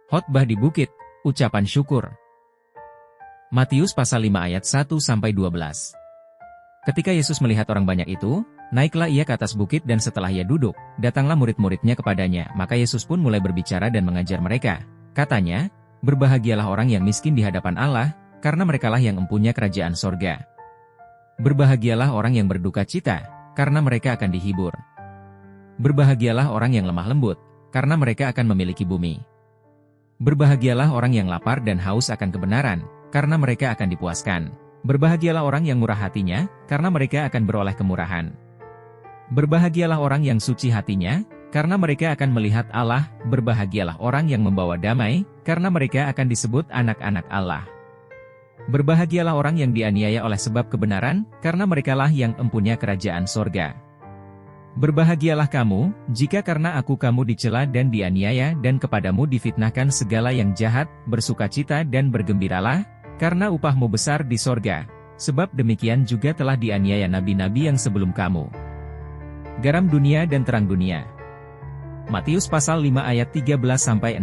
Khotbah di bukit, ucapan syukur. Matius pasal 5 ayat 1-12. Ketika Yesus melihat orang banyak itu, naiklah ia ke atas bukit dan setelah ia duduk, datanglah murid-muridnya kepadanya. Maka Yesus pun mulai berbicara dan mengajar mereka. Katanya, berbahagialah orang yang miskin di hadapan Allah, karena merekalah yang empunya kerajaan sorga. Berbahagialah orang yang berduka cita, karena mereka akan dihibur. Berbahagialah orang yang lemah lembut, karena mereka akan memiliki bumi. Berbahagialah orang yang lapar dan haus akan kebenaran, karena mereka akan dipuaskan. Berbahagialah orang yang murah hatinya, karena mereka akan beroleh kemurahan. Berbahagialah orang yang suci hatinya, karena mereka akan melihat Allah. Berbahagialah orang yang membawa damai, karena mereka akan disebut anak-anak Allah. Berbahagialah orang yang dianiaya oleh sebab kebenaran, karena merekalah yang empunya kerajaan sorga. Berbahagialah kamu, jika karena aku kamu dicela dan dianiaya dan kepadamu difitnahkan segala yang jahat, bersukacita dan bergembiralah, karena upahmu besar di sorga, sebab demikian juga telah dianiaya nabi-nabi yang sebelum kamu. Garam dunia dan terang dunia. Matius pasal 5 ayat 13-16.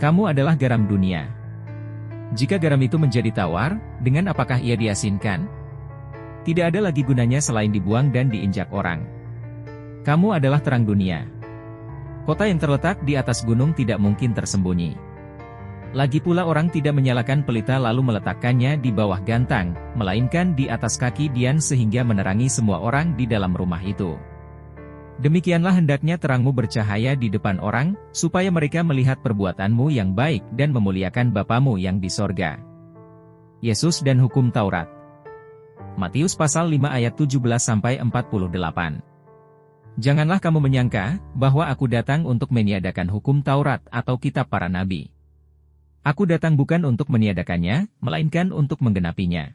Kamu adalah garam dunia. Jika garam itu menjadi tawar, dengan apakah ia diasinkan? Tidak ada lagi gunanya selain dibuang dan diinjak orang. Kamu adalah terang dunia. Kota yang terletak di atas gunung tidak mungkin tersembunyi. Lagi pula orang tidak menyalakan pelita lalu meletakkannya di bawah gantang, melainkan di atas kaki dian sehingga menerangi semua orang di dalam rumah itu. Demikianlah hendaknya terangmu bercahaya di depan orang, supaya mereka melihat perbuatanmu yang baik dan memuliakan Bapamu yang di sorga. Yesus dan Hukum Taurat. Matius pasal 5 ayat 17-48. Janganlah kamu menyangka bahwa aku datang untuk meniadakan hukum Taurat atau kitab para nabi. Aku datang bukan untuk meniadakannya, melainkan untuk menggenapinya.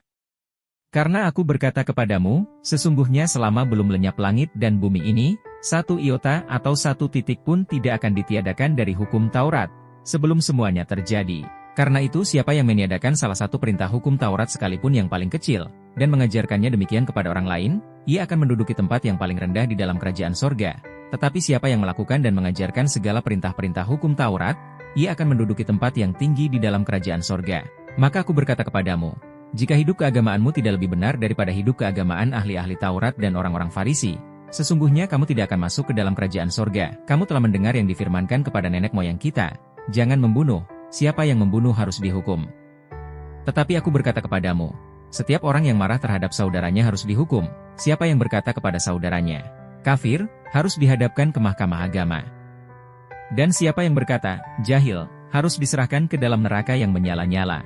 Karena aku berkata kepadamu, sesungguhnya selama belum lenyap langit dan bumi ini, satu iota atau satu titik pun tidak akan ditiadakan dari hukum Taurat, sebelum semuanya terjadi. Karena itu siapa yang meniadakan salah satu perintah hukum Taurat sekalipun yang paling kecil, dan mengajarkannya demikian kepada orang lain, ia akan menduduki tempat yang paling rendah di dalam kerajaan sorga. Tetapi siapa yang melakukan dan mengajarkan segala perintah-perintah hukum Taurat, ia akan menduduki tempat yang tinggi di dalam kerajaan sorga. Maka aku berkata kepadamu, jika hidup keagamaanmu tidak lebih benar daripada hidup keagamaan ahli-ahli Taurat dan orang-orang Farisi, sesungguhnya kamu tidak akan masuk ke dalam kerajaan sorga. Kamu telah mendengar yang difirmankan kepada nenek moyang kita, jangan membunuh. Siapa yang membunuh harus dihukum. Tetapi aku berkata kepadamu, setiap orang yang marah terhadap saudaranya harus dihukum. Siapa yang berkata kepada saudaranya, kafir, harus dihadapkan ke mahkamah agama. Dan siapa yang berkata, jahil, harus diserahkan ke dalam neraka yang menyala-nyala.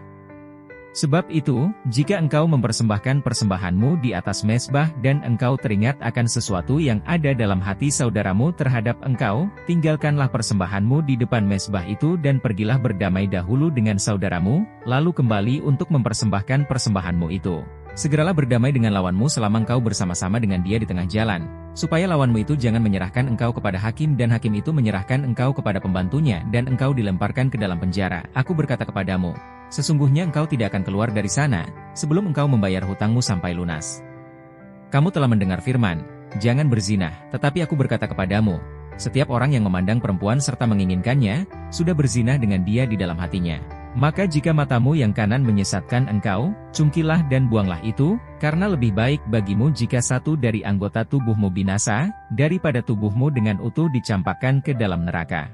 Sebab itu, jika engkau mempersembahkan persembahanmu di atas mezbah dan engkau teringat akan sesuatu yang ada dalam hati saudaramu terhadap engkau, tinggalkanlah persembahanmu di depan mezbah itu dan pergilah berdamai dahulu dengan saudaramu, lalu kembali untuk mempersembahkan persembahanmu itu. Segeralah berdamai dengan lawanmu selama engkau bersama-sama dengan dia di tengah jalan, supaya lawanmu itu jangan menyerahkan engkau kepada hakim dan hakim itu menyerahkan engkau kepada pembantunya dan engkau dilemparkan ke dalam penjara. Aku berkata kepadamu, sesungguhnya engkau tidak akan keluar dari sana, sebelum engkau membayar hutangmu sampai lunas. Kamu telah mendengar firman, jangan berzinah, tetapi aku berkata kepadamu, setiap orang yang memandang perempuan serta menginginkannya, sudah berzinah dengan dia di dalam hatinya. Maka jika matamu yang kanan menyesatkan engkau, cungkilah dan buanglah itu, karena lebih baik bagimu jika satu dari anggota tubuhmu binasa, daripada tubuhmu dengan utuh dicampakkan ke dalam neraka.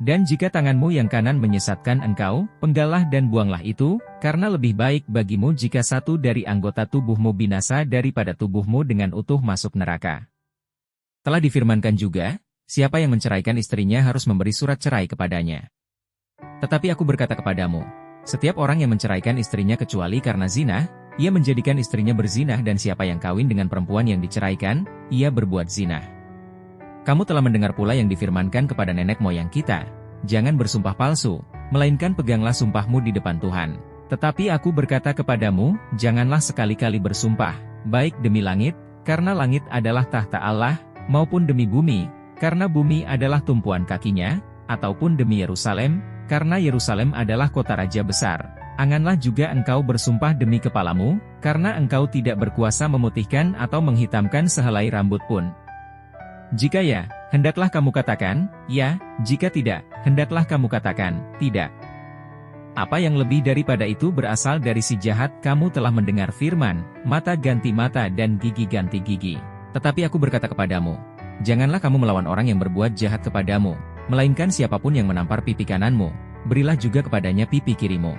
Dan jika tanganmu yang kanan menyesatkan engkau, penggallah dan buanglah itu, karena lebih baik bagimu jika satu dari anggota tubuhmu binasa daripada tubuhmu dengan utuh masuk neraka. Telah difirmankan juga, siapa yang menceraikan istrinya harus memberi surat cerai kepadanya. Tetapi aku berkata kepadamu, setiap orang yang menceraikan istrinya kecuali karena zina, ia menjadikan istrinya berzinah dan siapa yang kawin dengan perempuan yang diceraikan, ia berbuat zina. Kamu telah mendengar pula yang difirmankan kepada nenek moyang kita, jangan bersumpah palsu, melainkan peganglah sumpahmu di depan Tuhan. Tetapi aku berkata kepadamu, janganlah sekali-kali bersumpah, baik demi langit, karena langit adalah tahta Allah, maupun demi bumi, karena bumi adalah tumpuan kakinya, ataupun demi Yerusalem, karena Yerusalem adalah kota raja besar. Anganlah juga engkau bersumpah demi kepalamu, karena engkau tidak berkuasa memutihkan atau menghitamkan sehelai rambut pun. Jika ya, hendaklah kamu katakan, ya, jika tidak, hendaklah kamu katakan, tidak. Apa yang lebih daripada itu berasal dari si jahat, kamu telah mendengar firman, mata ganti mata dan gigi ganti gigi. Tetapi aku berkata kepadamu, janganlah kamu melawan orang yang berbuat jahat kepadamu, melainkan siapapun yang menampar pipi kananmu, berilah juga kepadanya pipi kirimu.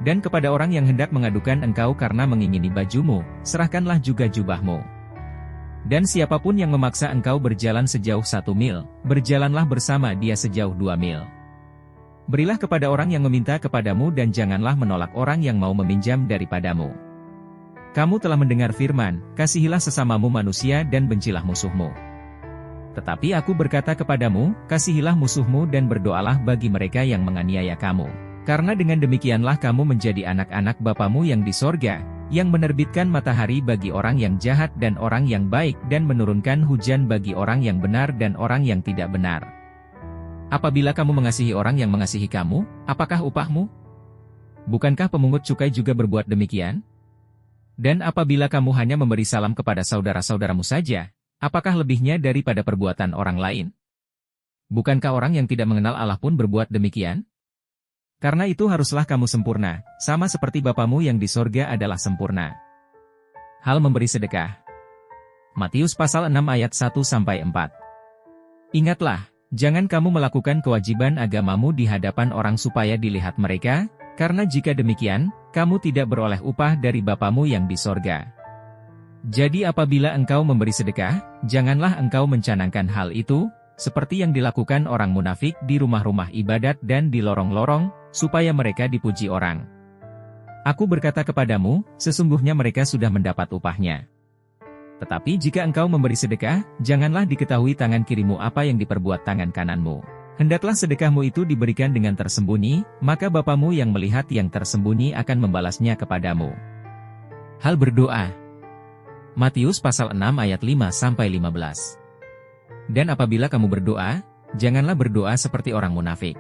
Dan kepada orang yang hendak mengadukan engkau karena mengingini bajumu, serahkanlah juga jubahmu. Dan siapapun yang memaksa engkau berjalan sejauh 1 mil, berjalanlah bersama dia sejauh 2 mil. Berilah kepada orang yang meminta kepadamu dan janganlah menolak orang yang mau meminjam daripadamu. Kamu telah mendengar firman, kasihilah sesamamu manusia dan bencilah musuhmu. Tetapi aku berkata kepadamu, kasihilah musuhmu dan berdoalah bagi mereka yang menganiaya kamu. Karena dengan demikianlah kamu menjadi anak-anak Bapamu yang di sorga, yang menerbitkan matahari bagi orang yang jahat dan orang yang baik dan menurunkan hujan bagi orang yang benar dan orang yang tidak benar. Apabila kamu mengasihi orang yang mengasihi kamu, apakah upahmu? Bukankah pemungut cukai juga berbuat demikian? Dan apabila kamu hanya memberi salam kepada saudara-saudaramu saja, apakah lebihnya daripada perbuatan orang lain? Bukankah orang yang tidak mengenal Allah pun berbuat demikian? Karena itu haruslah kamu sempurna, sama seperti Bapamu yang di sorga adalah sempurna. Hal memberi sedekah. Matius pasal 6 ayat 1-4. Ingatlah, jangan kamu melakukan kewajiban agamamu di hadapan orang supaya dilihat mereka, karena jika demikian, kamu tidak beroleh upah dari Bapamu yang di sorga. Jadi apabila engkau memberi sedekah, janganlah engkau mencanangkan hal itu, seperti yang dilakukan orang munafik di rumah-rumah ibadat dan di lorong-lorong, supaya mereka dipuji orang. Aku berkata kepadamu, sesungguhnya mereka sudah mendapat upahnya. Tetapi jika engkau memberi sedekah, janganlah diketahui tangan kirimu apa yang diperbuat tangan kananmu. Hendaklah sedekahmu itu diberikan dengan tersembunyi, maka Bapamu yang melihat yang tersembunyi akan membalasnya kepadamu. Hal berdoa. Matius pasal 6 ayat 5-15. Dan apabila kamu berdoa, janganlah berdoa seperti orang munafik.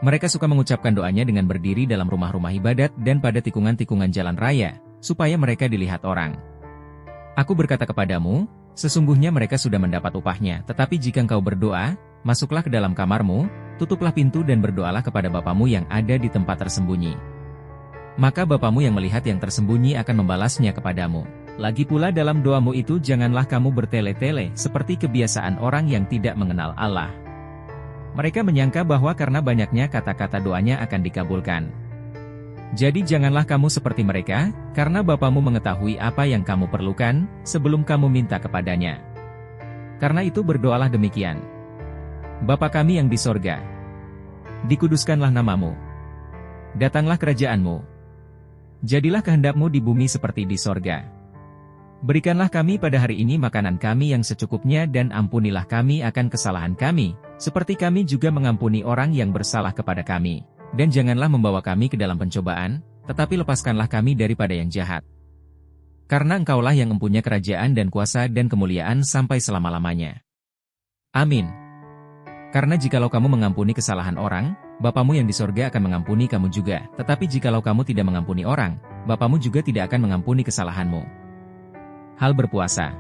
Mereka suka mengucapkan doanya dengan berdiri dalam rumah-rumah ibadat dan pada tikungan-tikungan jalan raya, supaya mereka dilihat orang. Aku berkata kepadamu, sesungguhnya mereka sudah mendapat upahnya. Tetapi jika engkau berdoa, masuklah ke dalam kamarmu, tutuplah pintu dan berdoalah kepada Bapamu yang ada di tempat tersembunyi. Maka Bapamu yang melihat yang tersembunyi akan membalasnya kepadamu. Lagi pula dalam doamu itu janganlah kamu bertele-tele seperti kebiasaan orang yang tidak mengenal Allah. Mereka menyangka bahwa karena banyaknya kata-kata doanya akan dikabulkan. Jadi janganlah kamu seperti mereka, karena Bapamu mengetahui apa yang kamu perlukan, sebelum kamu minta kepadanya. Karena itu berdoalah demikian. Bapa kami yang di sorga, dikuduskanlah namamu. Datanglah kerajaanmu. Jadilah kehendakmu di bumi seperti di sorga. Berikanlah kami pada hari ini makanan kami yang secukupnya dan ampunilah kami akan kesalahan kami, seperti kami juga mengampuni orang yang bersalah kepada kami. Dan janganlah membawa kami ke dalam pencobaan, tetapi lepaskanlah kami daripada yang jahat. Karena Engkaulah yang mempunyai kerajaan dan kuasa dan kemuliaan sampai selama-lamanya. Amin. Karena jikalau kamu mengampuni kesalahan orang, Bapamu yang di sorga akan mengampuni kamu juga. Tetapi jikalau kamu tidak mengampuni orang, Bapamu juga tidak akan mengampuni kesalahanmu. Hal berpuasa.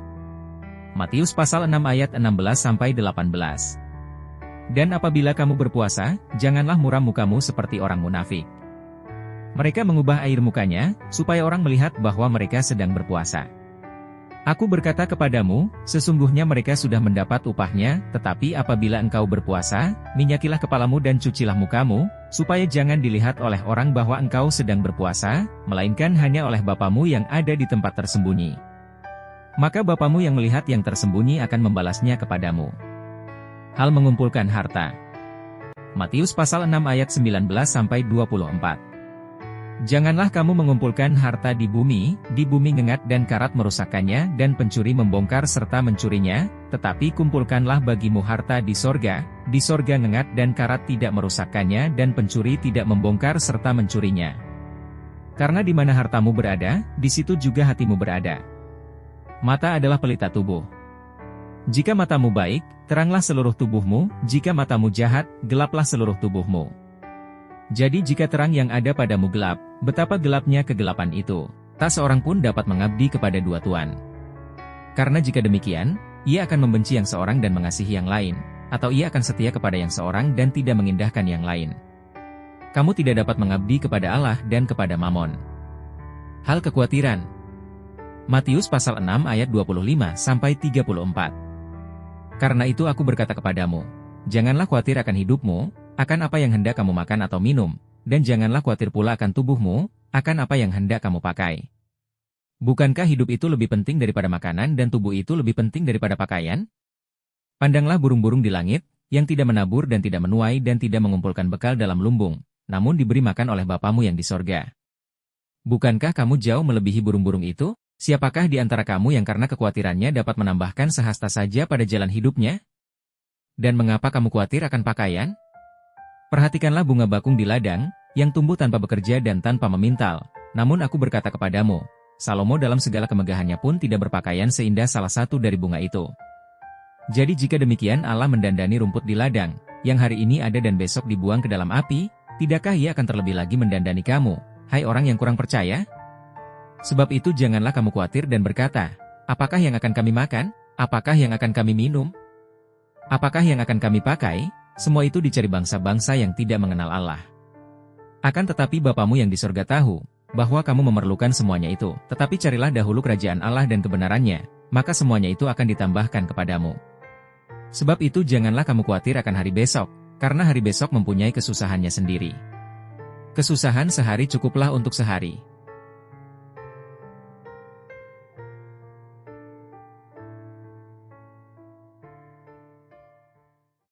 Matius pasal 6 ayat 16-18. Dan apabila kamu berpuasa, janganlah muram mukamu seperti orang munafik. Mereka mengubah air mukanya, supaya orang melihat bahwa mereka sedang berpuasa. Aku berkata kepadamu, sesungguhnya mereka sudah mendapat upahnya, tetapi apabila engkau berpuasa, minyakilah kepalamu dan cucilah mukamu, supaya jangan dilihat oleh orang bahwa engkau sedang berpuasa, melainkan hanya oleh Bapamu yang ada di tempat tersembunyi. Maka Bapamu yang melihat yang tersembunyi akan membalasnya kepadamu. Hal mengumpulkan harta. Matius pasal 6 ayat 19-24. Janganlah kamu mengumpulkan harta di bumi ngengat dan karat merusakkannya dan pencuri membongkar serta mencurinya, tetapi kumpulkanlah bagimu harta di sorga ngengat dan karat tidak merusakkannya dan pencuri tidak membongkar serta mencurinya. Karena di mana hartamu berada, di situ juga hatimu berada. Mata adalah pelita tubuh. Jika matamu baik, teranglah seluruh tubuhmu, jika matamu jahat, gelaplah seluruh tubuhmu. Jadi jika terang yang ada padamu gelap, betapa gelapnya kegelapan itu. Tak seorang pun dapat mengabdi kepada dua tuan. Karena jika demikian, ia akan membenci yang seorang dan mengasihi yang lain, atau ia akan setia kepada yang seorang dan tidak mengindahkan yang lain. Kamu tidak dapat mengabdi kepada Allah dan kepada Mamon. Hal kekhawatiran. Matius pasal 6 ayat 25-34. Karena itu aku berkata kepadamu, janganlah khawatir akan hidupmu, akan apa yang hendak kamu makan atau minum, dan janganlah khawatir pula akan tubuhmu, akan apa yang hendak kamu pakai. Bukankah hidup itu lebih penting daripada makanan dan tubuh itu lebih penting daripada pakaian? Pandanglah burung-burung di langit, yang tidak menabur dan tidak menuai dan tidak mengumpulkan bekal dalam lumbung, namun diberi makan oleh Bapamu yang di sorga. Bukankah kamu jauh melebihi burung-burung itu? Siapakah di antara kamu yang karena kekhawatirannya dapat menambahkan sehasta saja pada jalan hidupnya? Dan mengapa kamu khawatir akan pakaian? Perhatikanlah bunga bakung di ladang, yang tumbuh tanpa bekerja dan tanpa memintal. Namun aku berkata kepadamu, Salomo dalam segala kemegahannya pun tidak berpakaian seindah salah satu dari bunga itu. Jadi jika demikian Allah mendandani rumput di ladang, yang hari ini ada dan besok dibuang ke dalam api, tidakkah ia akan terlebih lagi mendandani kamu, hai orang yang kurang percaya? Sebab itu janganlah kamu khawatir dan berkata, apakah yang akan kami makan? Apakah yang akan kami minum? Apakah yang akan kami pakai? Semua itu dicari bangsa-bangsa yang tidak mengenal Allah. Akan tetapi Bapamu yang di sorga tahu, bahwa kamu memerlukan semuanya itu. Tetapi carilah dahulu kerajaan Allah dan kebenarannya, maka semuanya itu akan ditambahkan kepadamu. Sebab itu janganlah kamu khawatir akan hari besok, karena hari besok mempunyai kesusahannya sendiri. Kesusahan sehari cukuplah untuk sehari.